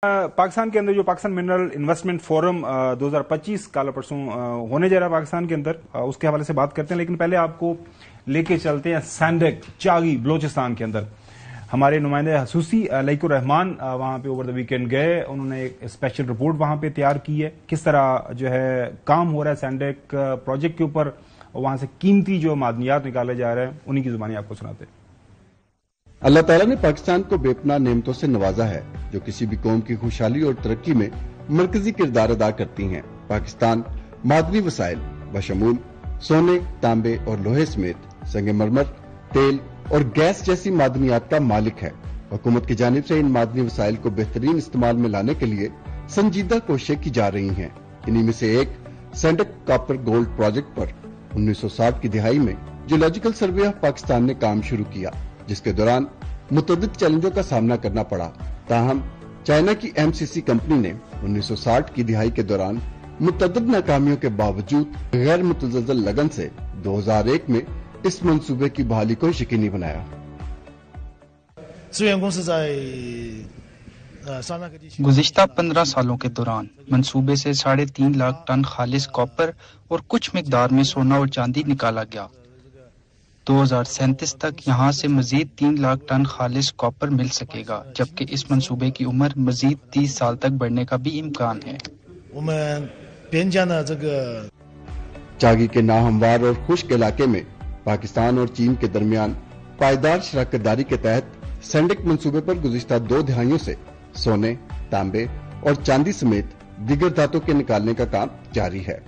पाकिस्तान के अंदर जो पाकिस्तान मिनरल इन्वेस्टमेंट फोरम 2025 काला परसों होने जा रहा है पाकिस्तान के अंदर, उसके हवाले से बात करते हैं। लेकिन पहले आपको लेके चलते हैं सैंडक चागी बलोचिस्तान के अंदर। हमारे नुमाइंदे हसूसी लईकुर रहमान वहां पे ओवर द वीकेंड गए, उन्होंने एक स्पेशल रिपोर्ट वहां पे तैयार की है, किस तरह जो है काम हो रहा है सैंडक प्रोजेक्ट के ऊपर, वहां से कीमती जो मादनियात निकाले जा रहे हैं उन्हीं की जुबानी आपको सुनाते हैं। अल्लाह ताला ने पाकिस्तान को बेपनाह नेमतों से नवाजा है जो किसी भी कौम की खुशहाली और तरक्की में मरकजी किरदार अदा करती हैं। पाकिस्तान मादनी वसाइल बशमूल सोने, तांबे और लोहे समेत संगमरमर, तेल और गैस जैसी मादनियात का मालिक है। हुकूमत की जानिब से इन मादनी वसाइल को बेहतरीन इस्तेमाल में लाने के लिए संजीदा कोशिशें की जा रही हैं। इन्हीं में से एक सैंडक कॉपर गोल्ड प्रोजेक्ट पर 1960 की दिहाई में जियोलॉजिकल सर्वे ऑफ पाकिस्तान ने काम शुरू किया, जिसके दौरान मुतअद्दिद चैलेंजों का सामना करना पड़ा। ताहम चाइना की MCC कंपनी ने 1960 की दिहाई के दौरान मुतअद्दिद नाकामियों के बावजूद गैर मुतज़लज़ल लगन से 2001 में इस मंसूबे की बहाली को यकीनी बनाया। गुज़िश्ता 15 सालों के दौरान मंसूबे से 3.5 लाख टन खालिस कॉपर और कुछ मिकदार में सोना और चांदी निकाला गया। 2037 तक यहाँ से मजीद 3 लाख टन खालिस कॉपर मिल सकेगा, जबकि इस मंसूबे की उम्र मजीद 30 साल तक बढ़ने का भी इम्कान है। चागी के नाहमवार और खुश्क इलाके में पाकिस्तान और चीन के दरमियान पायदार शराकतदारी के तहत सैंडक मंसूबे पर गुज़िश्ता 2 दिहाइयों से सोने, तांबे और चांदी समेत दीगर धातों के निकालने का काम जारी है।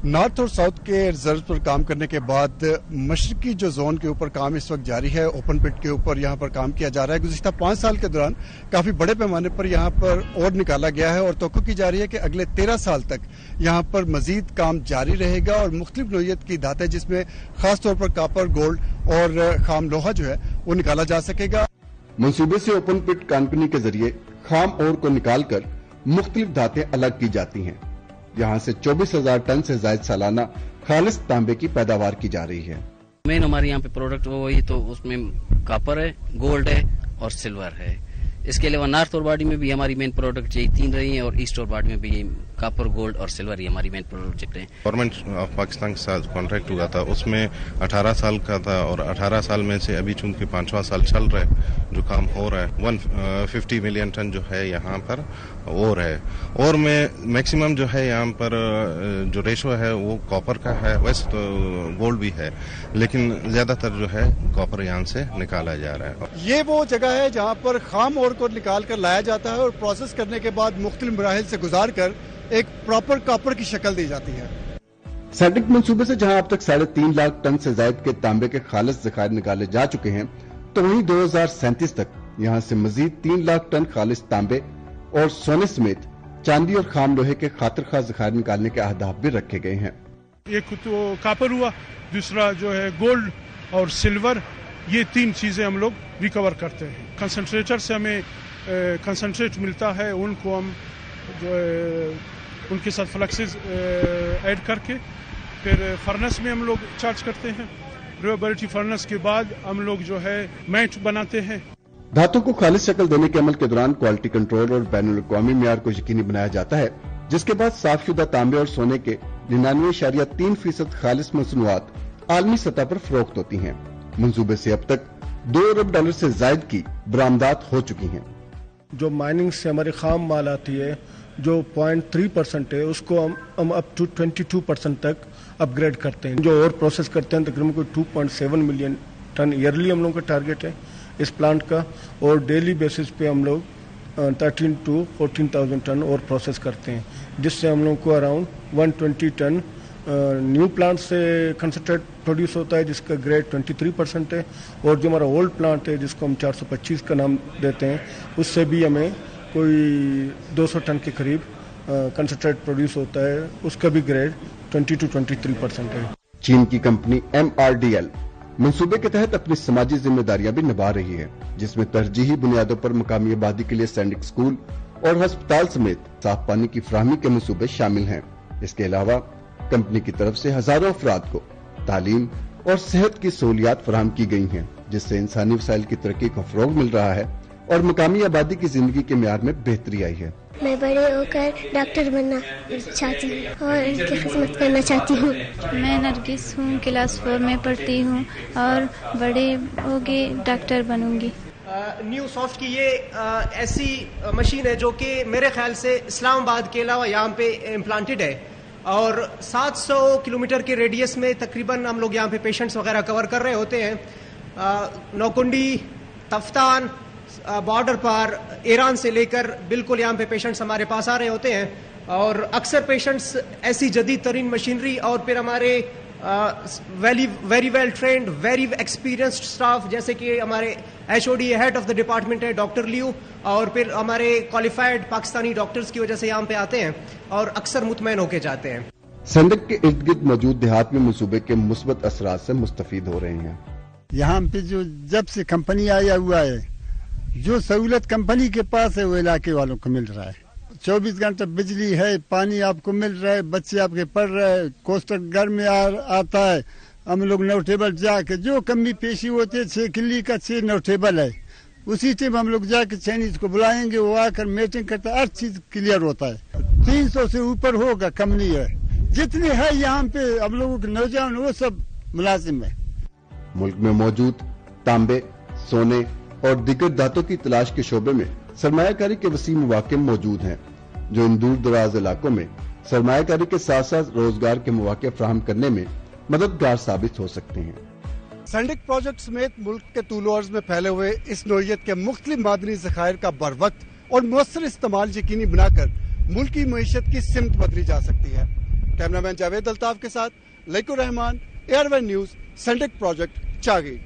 नॉर्थ और साउथ के रिजर्व पर काम करने के बाद मशरकी जो जोन के ऊपर काम इस वक्त जारी है, ओपन पिट के ऊपर यहाँ पर काम किया जा रहा है। गुज़िश्ता 5 साल के दौरान काफी बड़े पैमाने पर यहाँ पर और निकाला गया है और तवक्को की जा रही है कि अगले 13 साल तक यहाँ पर मजीद काम जारी रहेगा और मुख्तलिफ नोयत की धातें जिसमें खासतौर पर कॉपर, गोल्ड और खाम लोहा जो है वो निकाला जा सकेगा। मंसूबे से ओपन पिट कंपनी के जरिए खाम ओर को निकाल कर मुख्तलिफ धातें अलग की जाती हैं। यहाँ से 24,000 टन से ज्यादा सालाना खालिस तांबे की पैदावार की जा रही है। मेन हमारे यहाँ पे प्रोडक्ट वही तो उसमें कॉपर है, गोल्ड है और सिल्वर है। इसके अलावा नॉर्थ और बॉडी में भी हमारी मेन प्रोडक्ट यही 3 रही हैं और ईस्ट और बॉडी में भी कॉपर, गोल्ड और सिल्वर ही हमारी मेन प्रोडक्ट है। गवर्नमेंट ऑफ पाकिस्तान के साथ कॉन्ट्रैक्ट हुआ था, उसमें 18 साल का था और 18 साल में से अभी चूंकि 5वां साल चल रहा है, जो काम हो रहा है 150 मिलियन टन जो है यहाँ पर और है। और में मैक्सिमम जो है यहाँ पर जो रेशो है वो कॉपर का है, वैसे तो गोल्ड भी है लेकिन ज्यादातर जो है कॉपर यहाँ से निकाला जा रहा है। ये वो जगह है जहाँ पर खाम और को निकाल कर लाया जाता है और प्रोसेस करने के बाद मुख्तलिफ मराहिल से गुजार कर एक प्रॉपर कॉपर की शक्ल दी जाती है। सैंडक मंसूबे से जहां अब तक 3.5 लाख टन से ज्यादा के तांबे के खालिस ज़खायर निकाले जा चुके हैं, तो वहीं 2037 तक यहां से मजीद 3 लाख टन खालिस तांबे और सोने समेत चांदी और खाम लोहे के खातिर खा ज़खायर निकालने के अहदाफ भी रखे गए हैं। एक तो कॉपर हुआ, दूसरा जो है गोल्ड और सिल्वर, ये 3 चीजें हम लोग रिकवर करते हैं। कंसंट्रेटर से हमें कंसंट्रेट मिलता है, उनको हम जो है उनके साथ फ्लक्सेस ऐड करके फिर फर्नेस में हम लोग चार्ज करते हैं। ड्यूरेबिलिटी फर्नेस के बाद हम लोग जो है मैट बनाते हैं। धातु को खालिस शक्ल देने के अमल के दौरान क्वालिटी कंट्रोल और बैनुल अक़वामी मेयार को यकीनी बनाया जाता है, जिसके बाद साफशुदा तांबे और सोने के 99.3% खालिस मसनूआत आलमी सतह पर फरोख्त होती हैं। मंसूबे से अब तक $2 अरब से ज्यादा की बरामदात हो चुकी हैं। जो माइनिंग से हमारी खाम माल आती है जो 0.3% है, उसको हम अप टू 22% तक अपग्रेड करते हैं। जो और प्रोसेस करते हैं तकरीबन कोई 2.7 मिलियन टन ईयरली हम लोगों का टारगेट है इस प्लांट का, और डेली बेसिस पे हम लोग 13 to 14,000 टन और प्रोसेस करते हैं, जिससे हम लोग को अराउंड 120 टन न्यू प्लांट से कंसंट्रेट प्रोड्यूस होता है जिसका ग्रेड 23% है, और जो हमारा ओल्ड प्लांट है जिसको हम 425 का नाम देते हैं, उससे भी हमें कोई 200 टन के करीब कंसंट्रेट प्रोड्यूस होता है, उसका भी ग्रेड 20 to 23% है। चीन की कंपनी MRDL मंसूबे के तहत अपनी समाजी जिम्मेदारियां भी निभा रही है, जिसमें तरजीही बुनियादों पर मकामी आबादी के लिए सैनिक स्कूल और अस्पताल समेत साफ पानी की फराहमी के मंसूबे शामिल हैं। इसके अलावा कंपनी की तरफ से हजारों अफराद को तालीम और सेहत की सहूलियात फराहम की गई हैं, जिससे इंसानी वसाइल की तरक्की को फरोग मिल रहा है और मकामी आबादी की जिंदगी के म्यार में बेहतरी आई है। मैं बड़े होकर डॉक्टर बनना चाहती हूँ और इनकी खिदमत करना चाहती हूँ। मैं नरगिस हूँ, क्लास 4 में पढ़ती हूँ और बड़े होके डॉक्टर बनूंगी। न्यू सॉफ्ट की ये ऐसी मशीन है जो कि मेरे ख्याल से इस्लामाबाद के अलावा यहाँ पे इम्प्लांटेड है और 700 किलोमीटर के रेडियस में तकरीबन हम लोग यहाँ पे पेशेंट्स वगैरह कवर कर रहे होते हैं। नौकुंडी, तफ्तान, बॉर्डर पर ईरान से लेकर बिल्कुल यहाँ पे पेशेंट्स हमारे पास आ रहे होते हैं और अक्सर पेशेंट्स ऐसी जदीद तरीन मशीनरी और फिर हमारे very well trained, very experienced staff, जैसे कि हमारे HOD head of the department है डॉक्टर लियू, और फिर हमारे क्वालिफाइड पाकिस्तानी डॉक्टर्स की वजह से यहाँ पे आते हैं और अक्सर मुतमईन होके जाते हैं। सैंडक के इर्द गिर्द मौजूद देहात में मंसूबे के मुस्बत असरात से मुस्तफीद हो रहे हैं। यहाँ पे जो जब से कंपनी आया हुआ है, जो सहूलत कंपनी के पास है वो इलाके वालों को मिल रहा है। 24 घंटे बिजली है, पानी आपको मिल रहा है, बच्चे आपके पढ़ रहे हैं, कोस्टर घर में आता है। हम लोग नोटेबल जाके जो कमी पेशी होती है 6 किली का 6 नोटेबल है, उसी टाइम हम लोग जाके चाइनीज को बुलाएंगे, वो आकर मीटिंग करता है, हर चीज क्लियर होता है। 300 से ऊपर होगा कंपनी है, जितने है यहाँ पे हम लोगों के नौजवान वो सब मुलाजिम है। मुल्क में मौजूद तांबे, सोने और दीगर धातों की तलाश के शोबे में सरमायाकारी के वसीम मौके मौजूद हैं, जो इन दूर दराज इलाकों में सरमायाकारी के साथ साथ रोजगार के मौके फराहम करने में मददगार साबित हो सकते हैं। सैंडक प्रोजेक्ट समेत मुल्क के तूल अर्ज़ में फैले हुए इस नौइयत के मुख्तलिफ मादनी ज़खायर का बरवक्त और मुअस्सर इस्तेमाल यकीनी बनाकर मुल्क की मईशत की सिमत बदली जा सकती है। कैमरामैन जावेद अल्ताफ के साथ Laiqur Rahman, AR1 news, Saindak project, Chagai.